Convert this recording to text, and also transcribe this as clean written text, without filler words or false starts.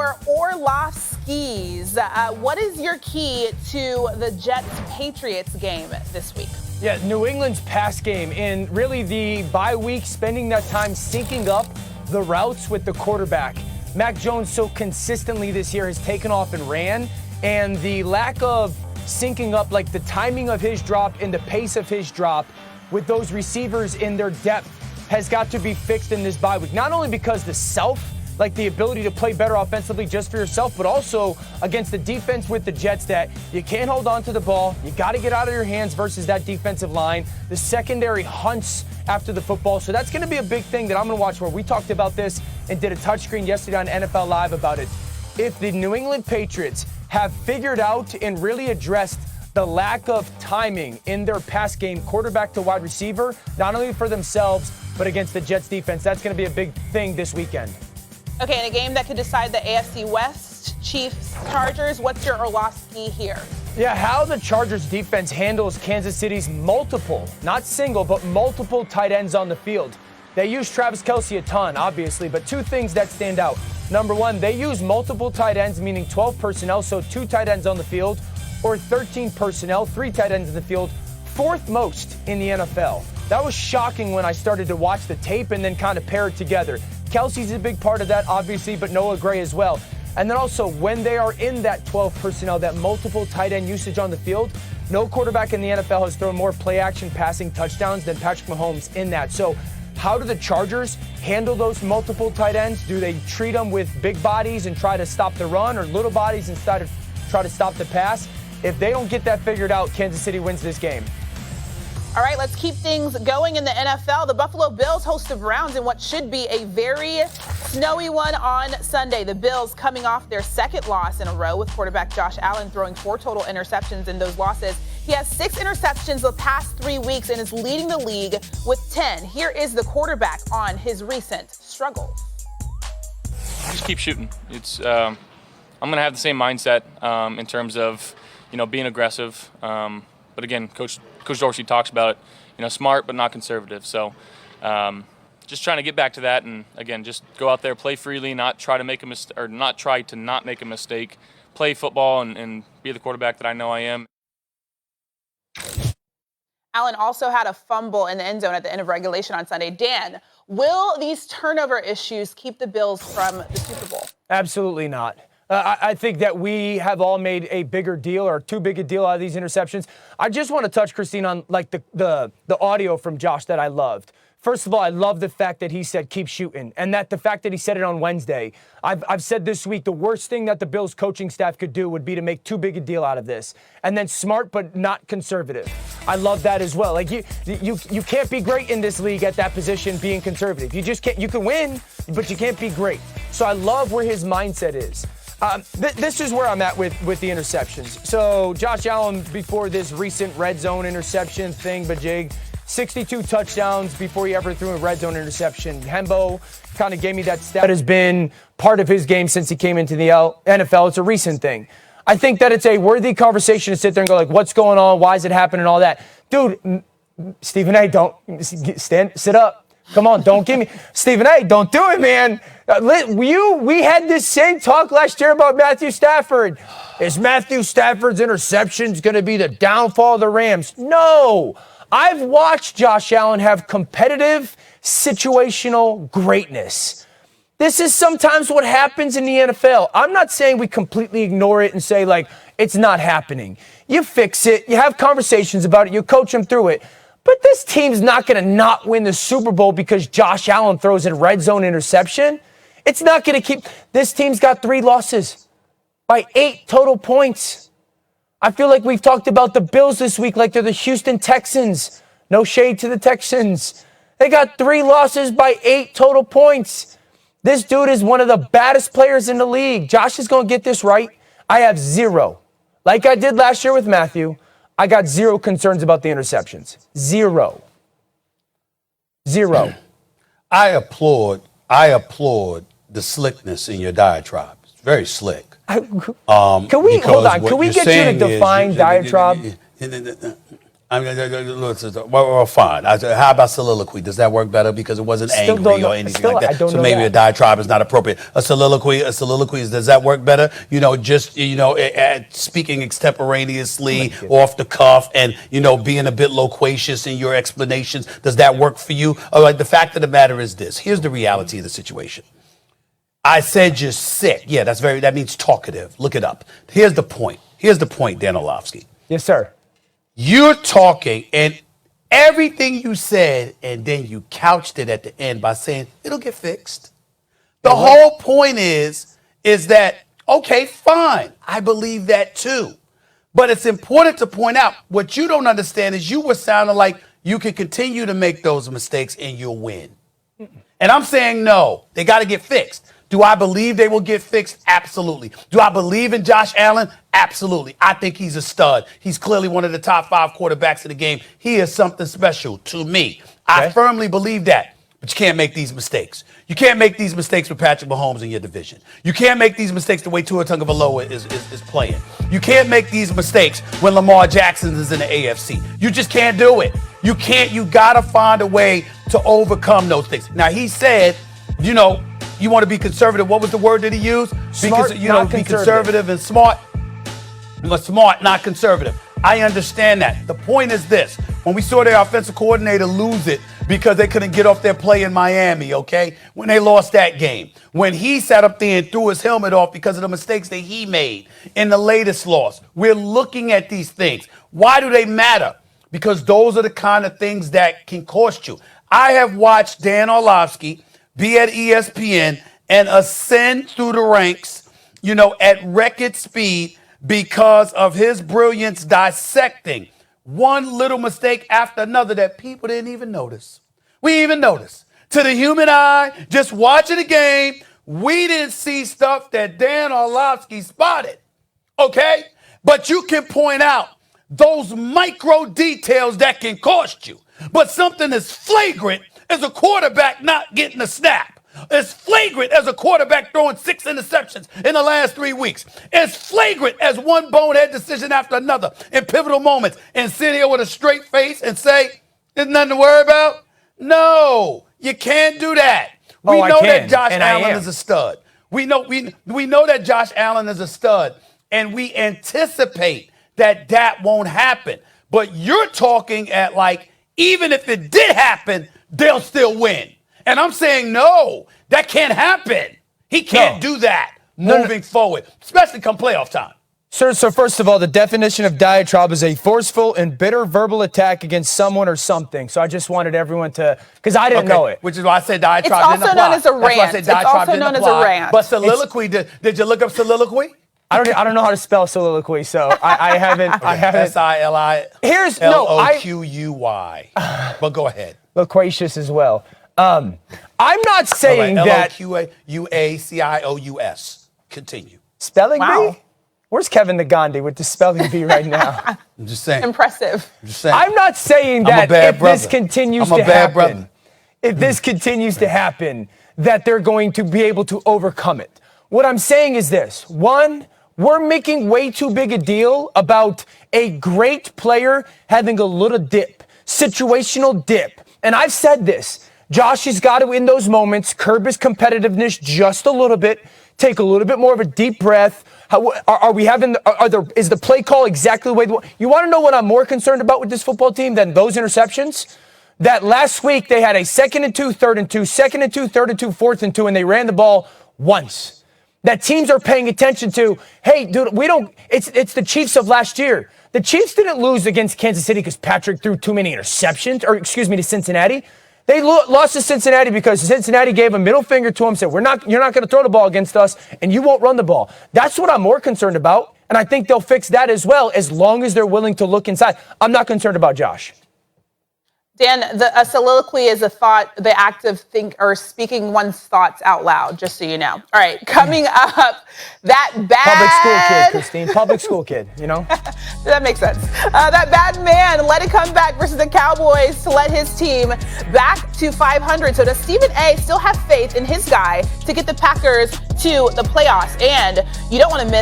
your Orlovskis. What is your key to the Jets-Patriots game this week? Yeah, New England's pass game and really the bye week, spending that time syncing up the routes with the quarterback. Mac Jones so consistently this year has taken off and ran, and the lack of syncing up, like the timing of his drop and the pace of his drop with those receivers in their depth has got to be fixed in this bye week. Not only because the ability to play better offensively just for yourself, but also against the defense with the Jets that you can't hold on to the ball. You got to get out of your hands versus that defensive line. The secondary hunts after the football. So that's going to be a big thing that I'm going to watch for. We talked about this and did a touchscreen yesterday on NFL Live about it. If the New England Patriots have figured out and really addressed the lack of timing in their pass game, quarterback to wide receiver, not only for themselves, but against the Jets defense, that's going to be a big thing this weekend. Okay, in a game that could decide the AFC West, Chiefs, Chargers, what's your Orlovsky here? Yeah, how the Chargers defense handles Kansas City's multiple, not single, but multiple tight ends on the field. They use Travis Kelce a ton, obviously, but two things that stand out. Number one, they use multiple tight ends, meaning 12 personnel, so 2 tight ends on the field, or 13 personnel, 3 tight ends in the field, 4th most in the NFL. That was shocking when I started to watch the tape and then kind of pair it together. Kelce's a big part of that, obviously, but Noah Gray as well. And then also, when they are in that 12 personnel, that multiple tight end usage on the field, no quarterback in the NFL has thrown more play-action passing touchdowns than Patrick Mahomes in that. So how do the Chargers handle those multiple tight ends? Do they treat them with big bodies and try to stop the run, or little bodies and try to stop the pass? If they don't get that figured out, Kansas City wins this game. All right, let's keep things going in the NFL. The Buffalo Bills host the Browns in what should be a very snowy one on Sunday. The Bills coming off their second loss in a row, with quarterback Josh Allen throwing 4 total interceptions in those losses. He has 6 interceptions the past 3 weeks and is leading the league with 10. Here is the quarterback on his recent struggles. Just keep shooting. I'm going to have the same mindset in terms of, being aggressive. But again, Coach Dorsey talks about it, smart but not conservative. So just trying to get back to that, and again, just go out there, play freely, not try to make a mistake, or not try to not make a mistake. Play football and be the quarterback that I know I am. Allen also had a fumble in the end zone at the end of regulation on Sunday. Dan, will these turnover issues keep the Bills from the Super Bowl? Absolutely not. I think that we have all made a bigger deal, or too big a deal, out of these interceptions. I just want to touch, Christine, on the audio from Josh that I loved. First of all, I love the fact that he said keep shooting, and that the fact that he said it on Wednesday. I've said this week the worst thing that the Bills coaching staff could do would be to make too big a deal out of this. And then smart but not conservative. I love that as well. Like you can't be great in this league at that position being conservative. You just can't. You can win, but you can't be great. So I love where his mindset is. This is where I'm at with the interceptions. So Josh Allen, before this recent red zone interception thing, bajig, 62 touchdowns before he ever threw a red zone interception. Hembo kind of gave me that stat. That has been part of his game since he came into the NFL. It's a recent thing. I think that it's a worthy conversation to sit there and go like, what's going on? Why is it happening? All that. Dude, Stephen A., don't sit up. Come on, don't give me. Stephen A., don't do it, man. We had this same talk last year about Matthew Stafford. Is Matthew Stafford's interceptions going to be the downfall of the Rams? No. I've watched Josh Allen have competitive, situational greatness. This is sometimes what happens in the NFL. I'm not saying we completely ignore it and say, like, it's not happening. You fix it. You have conversations about it. You coach them through it. But this team's not going to not win the Super Bowl because Josh Allen throws a red zone interception. It's not going to keep. This team's got 3 losses by 8 total points. I feel like we've talked about the Bills this week like they're the Houston Texans. No shade to the Texans. They got 3 losses by 8 total points. This dude is one of the baddest players in the league. Josh is going to get this right. I have 0. Like I did last year with Matthew, I got 0 concerns about the interceptions. 0. I applaud the slickness in your diatribe. It's very slick. Can we get you to define diatribe? I mean, well, fine. How about soliloquy? Does that work better because it wasn't angry or anything like that? So maybe a diatribe is not appropriate. A soliloquy, does that work better? Just speaking extemporaneously, off the cuff, and being a bit loquacious in your explanations. Does that work for you? All right. The fact of the matter is this. Here's the reality of the situation. I said just sit. Yeah, that means talkative. Look it up. Here's the point, Dan Orlovsky. Yes, sir. You're talking, and everything you said, and then you couched it at the end by saying, it'll get fixed. The whole point is that, okay, fine, I believe that too. But it's important to point out, what you don't understand is you were sounding like you can continue to make those mistakes and you'll win. And I'm saying, no, they got to get fixed. Do I believe they will get fixed? Absolutely. Do I believe in Josh Allen? Absolutely. I think he's a stud. He's clearly one of the top 5 quarterbacks in the game. He is something special to me. Okay. I firmly believe that. But you can't make these mistakes. You can't make these mistakes with Patrick Mahomes in your division. You can't make these mistakes the way Tua Tagovailoa is playing. You can't make these mistakes when Lamar Jackson is in the AFC. You just can't do it. You got to find a way to overcome those things. Now, he said, you want to be conservative. What was the word that he used? Smart, Be conservative and smart. But smart, not conservative. I understand that. The point is this. When we saw their offensive coordinator lose it because they couldn't get off their play in Miami, okay? When they lost that game. When he sat up there and threw his helmet off because of the mistakes that he made in the latest loss. We're looking at these things. Why do they matter? Because those are the kind of things that can cost you. I have watched Dan Orlovsky be at ESPN and ascend through the ranks, at record speed because of his brilliance dissecting one little mistake after another that people didn't even notice. We didn't even notice. To the human eye, just watching the game, we didn't see stuff that Dan Orlovsky spotted, okay? But you can point out those micro details that can cost you. But something as flagrant as a quarterback not getting a snap. As flagrant as a quarterback throwing 6 interceptions in the last 3 weeks. As flagrant as one bonehead decision after another in pivotal moments. And sit here with a straight face and say, there's nothing to worry about? No, you can't do that. We know that Josh Allen is a stud. We know that Josh Allen is a stud. And we anticipate that won't happen. But you're talking at even if it did happen, they'll still win. And I'm saying, no, that can't happen. He can't do that moving forward, especially come playoff time. Sir, so first of all, the definition of diatribe is a forceful and bitter verbal attack against someone or something. So I just wanted everyone to, because I didn't know it. Which is why I said diatribe didn't apply. It's also known as a rant. It's also known as a rant. But soliloquy, did you look up soliloquy? I don't know how to spell soliloquy, so I haven't. I haven't. SILILOQUY. But go ahead. Loquacious as well. I'm not saying that. LOQUACIOUS. Continue. Spelling bee? Where's Kevin the Gandhi with the spelling bee right now? I'm just saying. Impressive. I'm not saying that if this continues to happen, that they're going to be able to overcome it. What I'm saying is this. One, we're making way too big a deal about a great player having a little dip, situational dip. And I've said this. Josh has got to, in those moments, curb his competitiveness just a little bit, take a little bit more of a deep breath. Is the play call exactly the way you want to know what I'm more concerned about with this football team than those interceptions? That last week they had a 2nd and 2, 3rd and 2, 2nd and 2, 3rd and 2, 4th and 2, and they ran the ball once. That teams are paying attention to, hey, dude, it's the Chiefs of last year. The Chiefs didn't lose against Kansas City because Patrick threw too many interceptions, to Cincinnati. They lost to Cincinnati because Cincinnati gave a middle finger to him, said, you're not going to throw the ball against us, and you won't run the ball. That's what I'm more concerned about, and I think they'll fix that as well as long as they're willing to look inside. I'm not concerned about Josh. Dan, a soliloquy is a thought, the act of speaking one's thoughts out loud, just so you know. All right, coming up, that bad... Public school kid, Christine. Public school kid, That makes sense. That bad man let it come back versus the Cowboys to let his team back to 500. So does Stephen A. still have faith in his guy to get the Packers to the playoffs? And you don't want to miss